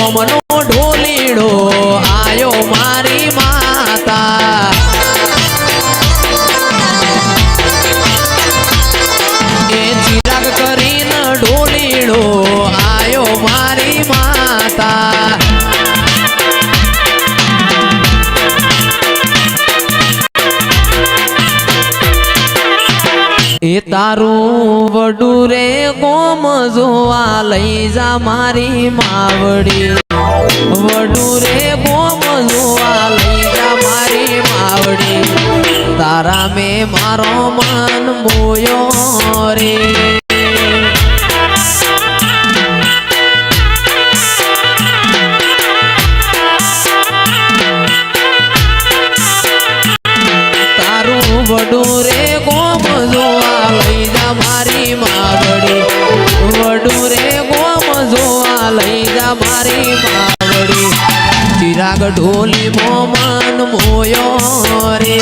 ગોમનો ઢોલીડો આયો મારી માતા એ ચિરાગ કરીને ઢોલીડો આયો મારી માતા એ તારું વડું રે ગોમ જોવા લઈ જા મારી માવડી વડું રે ગોમ જોવા લઈ જા મારી માવડી તારા મેં મારો મન મોયો રે તારું વડું રે ગોમ જોવા લઈ જા મારી માવડી વડું રે ગોમ જોવા લઈ જા મારી માવડી ચિરાગ ઢોલી મોમન મોયો રે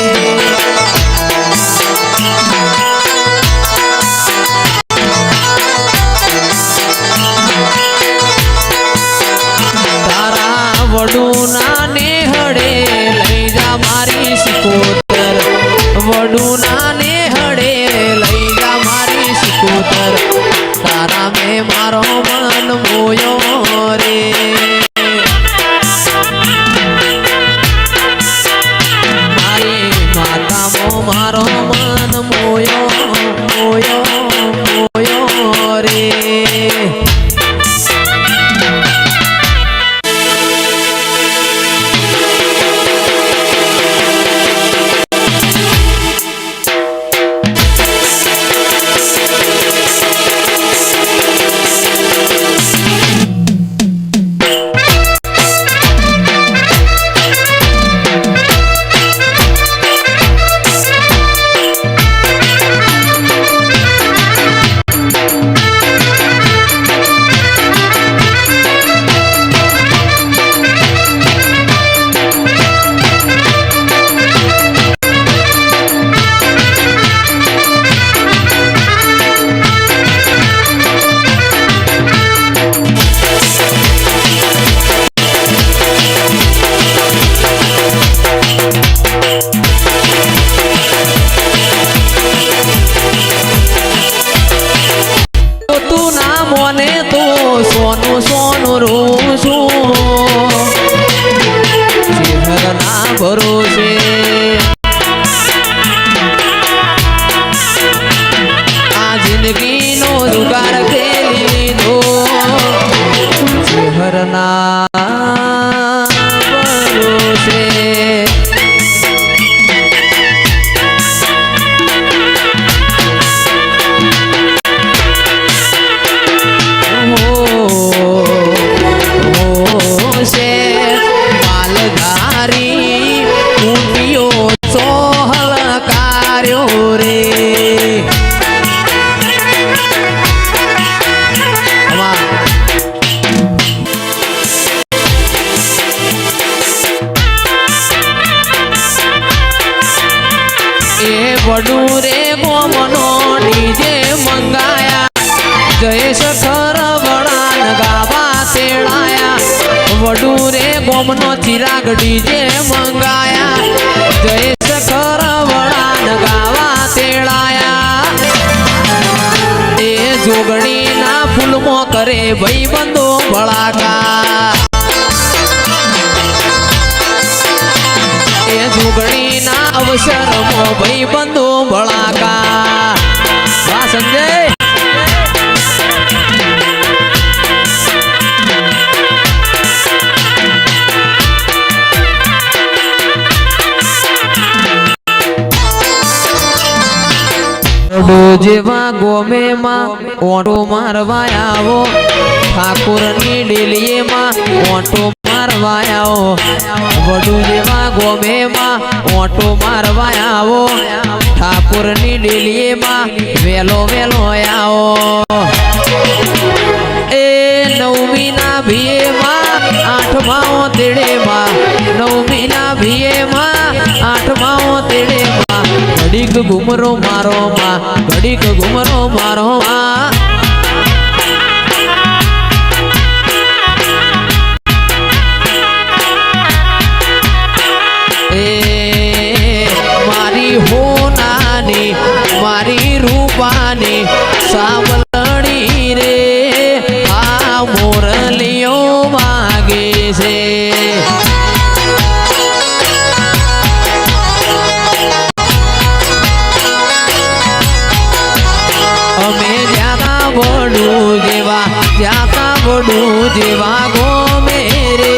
તારા વડું ના નેહડે લઈ જા મારી સિકોતર વડું ના નેહડે લઈ જા મારી સિકોતર તારા મેં મારો મન મોયો રે મારી માતામો મારો મન મોયો મોયો મોયો રે સોનું સોનું રૂ છું ચહેરના ભરોસે આ જિંદગીનો જુગાર ખેલી લીધો ચહેરના ભરોસે વડું રે ગોમનો ડીજે મંગાયા જયેશ ખરવડાન ગાવા તેડાયા વડું રે ગોમનો ચિરાગ ડીજે મંગાયા જયેશ ખરવડાન ગાવા તેડાયા એ જોગણીના ફૂલમો કરે ભાઈબંધો ભળાકા એ જોગણીના અવસરમાં ભાઈબંધો ભળાકા વાહ સંજય જેવા ગોમે માં ઓટો મારવા આવો ઠાકોરની ડેલીએ માં ઓટો મારવા આવો વડું જેવા ગોમે માં ઓટો મારવા આવો ઠાકોરની ડેલીએ માં વેલો વેલો આવો એ નવમી ના ભીએ માં આઠમા તેડે માં નવમી ના ભીએ માં આઠમા તેડે માં ઘડીક ઘુમરો મારો માં ઘડીક ઘુમરો મારો માં વાગે છે અમે જ્યાતા વડું જેવા ગોમે રે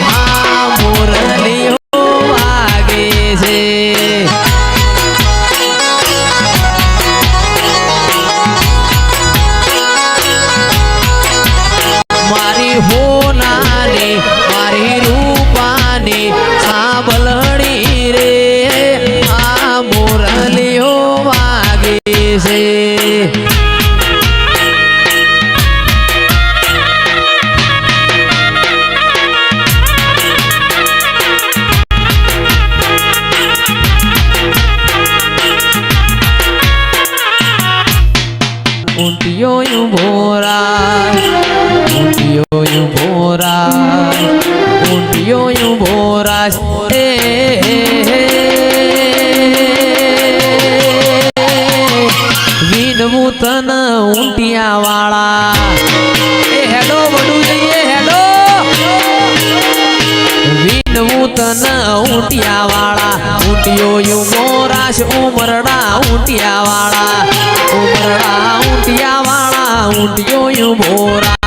હા મુરલીઓ વાગે છે મારી હોનાની મારી રૂપાની સાંભળણી રે આ મુરલીઓ વાગે છે ઊંટિયો ભોરા વિનવું તન ઊંટિયા વાળા એ હેડો વડું જઈએ હેડો વિનવું તન ઊંટિયા વાળા ઊંટિયો મોરાશ ઉમરડા ઊંટિયા વાળા ઊંટિયો ભોરા